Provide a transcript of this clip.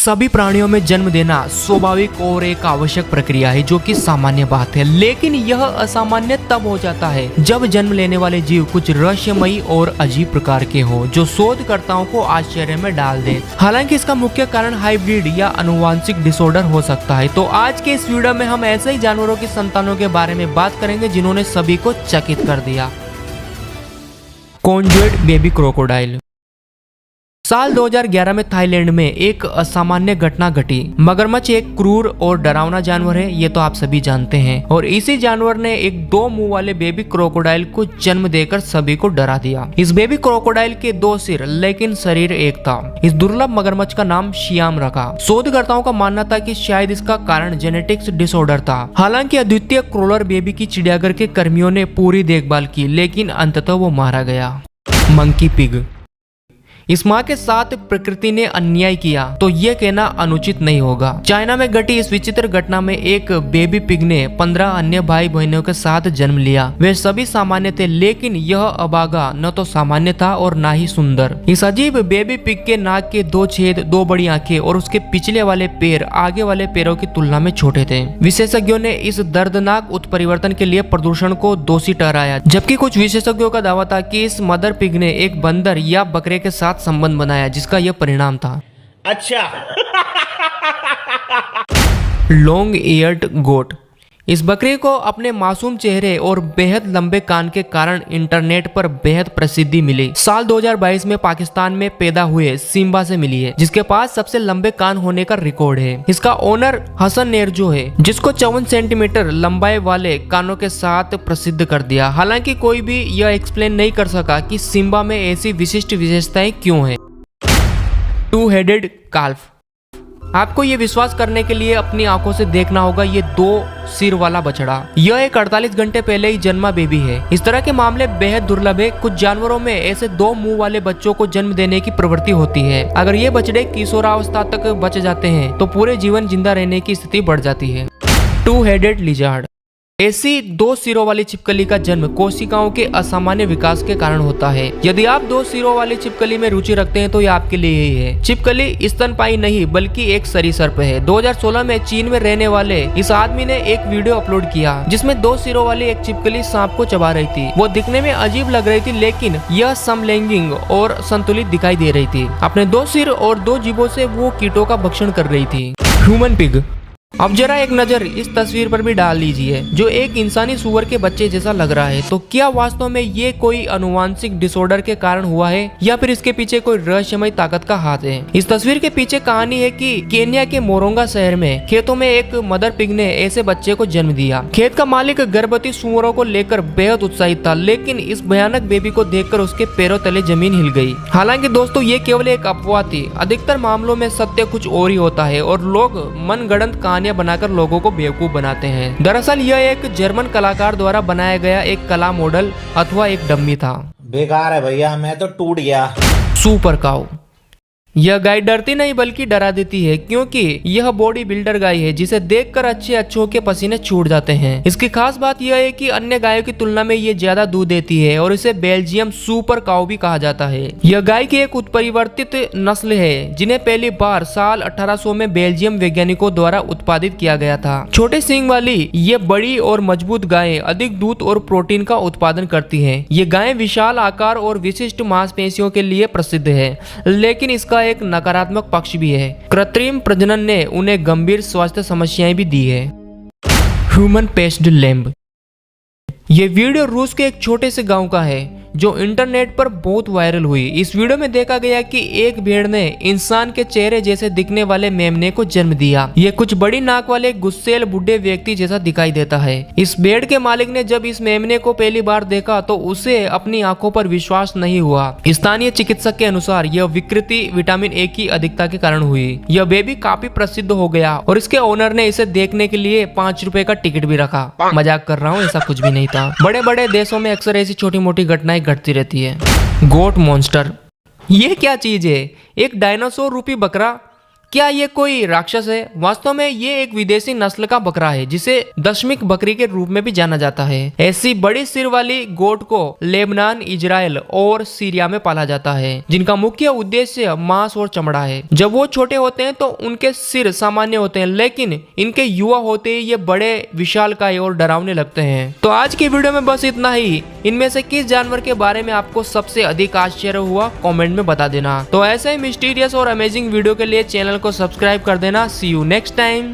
सभी प्राणियों में जन्म देना स्वाभाविक और एक आवश्यक प्रक्रिया है जो कि सामान्य बात है, लेकिन यह असामान्य तब हो जाता है जब जन्म लेने वाले जीव कुछ रहस्यमयी और अजीब प्रकार के हो जो शोधकर्ताओं को आश्चर्य में डाल दे। हालांकि इसका मुख्य कारण हाइब्रिड या आनुवांशिक डिसऑर्डर हो सकता है। तो आज के इस वीडियो में हम ऐसे ही जानवरों की संतानों के बारे में बात करेंगे जिन्होंने सभी को चकित कर दिया। कॉन्जूएट बेबी क्रोकोडाइल। साल 2011 में थाईलैंड में एक असामान्य घटना घटी। मगरमच्छ एक क्रूर और डरावना जानवर है, ये तो आप सभी जानते हैं, और इसी जानवर ने एक 2 मुंह वाले बेबी क्रोकोडाइल को जन्म देकर सभी को डरा दिया। इस बेबी क्रोकोडाइल के 2 सिर लेकिन शरीर एक था। इस दुर्लभ मगरमच्छ का नाम शियाम रखा। शोधकर्ताओं का मानना था कि शायद इसका कारण जेनेटिक्स डिसऑर्डर था। हालांकि अद्वितीय क्रोलर बेबी की चिड़ियाघर के कर्मियों ने पूरी देखभाल की, लेकिन अंततः वो मारा गया। Monkey pig. इस माँ के साथ प्रकृति ने अन्याय किया तो ये कहना अनुचित नहीं होगा। चाइना में घटी इस विचित्र घटना में एक बेबी पिग ने 15 अन्य भाई बहनों के साथ जन्म लिया। वे सभी सामान्य थे, लेकिन यह अभागा न तो सामान्य था और न ही सुंदर। इस अजीब बेबी पिग के नाक के 2 छेद, 2 बड़ी आंखें और उसके पिछले वाले पैर आगे वाले पैरों की तुलना में छोटे थे। विशेषज्ञों ने इस दर्दनाक उत्परिवर्तन के लिए प्रदूषण को दोषी ठहराया, जबकि कुछ विशेषज्ञों का दावा था कि इस मदर पिग ने एक बंदर या बकरे के साथ संबंध बनाया जिसका यह परिणाम था। अच्छा। लॉन्ग ईयर्ड गोट। इस बकरी को अपने मासूम चेहरे और बेहद लंबे कान के कारण इंटरनेट पर बेहद प्रसिद्धि मिली। साल 2022 में पाकिस्तान में पैदा हुए सिम्बा से मिली है, जिसके पास सबसे लंबे कान होने का रिकॉर्ड है। इसका ओनर हसन नेरजो है, जिसको 54 सेंटीमीटर लंबाई वाले कानों के साथ प्रसिद्ध कर दिया। हालांकि कोई भी यह एक्सप्लेन नहीं कर सका कि सिम्बा में ऐसी विशिष्ट विशेषताएं क्यों हैं। 2 हेडेड काल्फ। आपको ये विश्वास करने के लिए अपनी आंखों से देखना होगा, ये 2 सिर वाला बछड़ा। यह एक 48 घंटे पहले ही जन्मा बेबी है। इस तरह के मामले बेहद दुर्लभ है। कुछ जानवरों में ऐसे 2 मुंह वाले बच्चों को जन्म देने की प्रवृत्ति होती है। अगर ये बछड़े किशोरावस्था तक बच जाते हैं तो पूरे जीवन जिंदा रहने की स्थिति बढ़ जाती है। 2 हेडेड लिजार्ड। ऐसी 2 सिरों वाली छिपकली का जन्म कोशिकाओं के असामान्य विकास के कारण होता है। यदि आप 2 सिरों वाली छिपकली में रुचि रखते हैं तो यह आपके लिए ही है। छिपकली स्तनपायी नहीं बल्कि एक सरीसृप है। 2016 में चीन में रहने वाले इस आदमी ने एक वीडियो अपलोड किया जिसमें 2 सिरों वाली एक छिपकली सांप को चबा रही थी। वो दिखने में अजीब लग रही थी, लेकिन यह समलैंगिक और संतुलित दिखाई दे रही थी। अपने 2 सिर और 2 जीभों से वो कीटों का भक्षण कर रही थी। Human pig. अब जरा एक नजर इस तस्वीर पर भी डाल लीजिए, जो एक इंसानी सूअर के बच्चे जैसा लग रहा है। तो क्या वास्तव में ये कोई आनुवांशिक डिसऑर्डर के कारण हुआ है या फिर इसके पीछे कोई रहस्यमय ताकत का हाथ है? इस तस्वीर के पीछे कहानी है कि केन्या के मोरोंगा शहर में खेतों में एक मदर पिग ने ऐसे बच्चे को जन्म दिया। खेत का मालिक गर्भवती सूअरों को लेकर बेहद उत्साहित था, लेकिन इस भयानक बेबी को देखकर उसके पैरों तले जमीन हिल गई। हालांकि दोस्तों, ये केवल एक अफवाह थी। अधिकतर मामलों में सत्य कुछ और ही होता है और लोग मनगढ़ंत कहानियां बनाकर लोगों को बेवकूफ बनाते हैं। दरअसल यह एक जर्मन कलाकार द्वारा बनाया गया एक कला मॉडल अथवा एक डम्मी था। बेकार है भैया, मैं तो टूट गया। सुपर काऊ। यह गाय डरती नहीं बल्कि डरा देती है, क्योंकि यह बॉडी बिल्डर गाय है जिसे देखकर अच्छे अच्छों के पसीने छूट जाते हैं। इसकी खास बात यह है कि अन्य गायों की तुलना में ये ज्यादा दूध देती है और इसे बेल्जियम सुपर काऊ भी कहा जाता है। यह गाय की एक उत्परिवर्तित नस्ल है जिन्हें पहली बार साल 1800 में बेल्जियम वैज्ञानिकों द्वारा उत्पादित किया गया था। छोटे सींग वाली ये बड़ी और मजबूत गायें अधिक दूध और प्रोटीन का उत्पादन करती है। ये गायें विशाल आकार और विशिष्ट मांसपेशियों के लिए प्रसिद्ध है, लेकिन इसका एक नकारात्मक पक्ष भी है। कृत्रिम प्रजनन ने उन्हें गंभीर स्वास्थ्य समस्याएं भी दी है। Human paced lamb. ये वीडियो रूस के एक छोटे से गांव का है जो इंटरनेट पर बहुत वायरल हुई। इस वीडियो में देखा गया कि एक भेड़ ने इंसान के चेहरे जैसे दिखने वाले मेमने को जन्म दिया। ये कुछ बड़ी नाक वाले गुस्सेल बुढ़े व्यक्ति जैसा दिखाई देता है। इस भेड़ के मालिक ने जब इस मेमने को पहली बार देखा तो उसे अपनी आंखों पर विश्वास नहीं हुआ। स्थानीय चिकित्सक के अनुसार यह विकृति विटामिन ए की अधिकता के कारण हुई। यह बेबी काफी प्रसिद्ध हो गया और इसके ओनर ने इसे देखने के लिए 5 रुपए का टिकट भी रखा। मजाक कर रहा हूँ, ऐसा कुछ भी नहीं था। बड़े बड़े देशों में अक्सर ऐसी छोटी मोटी घटनाएं घटती रहती है। गोट मॉन्स्टर। ये क्या चीज है? एक डायनासोर रूपी बकरा क्या ये कोई राक्षस है? वास्तव में ये एक विदेशी नस्ल का बकरा है जिसे दशमिक बकरी के रूप में भी जाना जाता है। ऐसी बड़ी सिर वाली गोट को लेबनान, इजराइल और सीरिया में पाला जाता है, जिनका मुख्य उद्देश्य मांस और चमड़ा है। जब वो छोटे होते हैं तो उनके सिर सामान्य होते हैं, लेकिन इनके युवा होते ही ये बड़े विशालकाय और डरावने लगते हैं। तो आज की वीडियो में बस इतना ही। इनमें से किस जानवर के बारे में आपको सबसे अधिक आश्चर्य हुआ, कमेंट में बता देना। तो ऐसे ही मिस्टीरियस और अमेजिंग वीडियो के लिए चैनल को सब्सक्राइब कर देना। सी यू नेक्स्ट टाइम।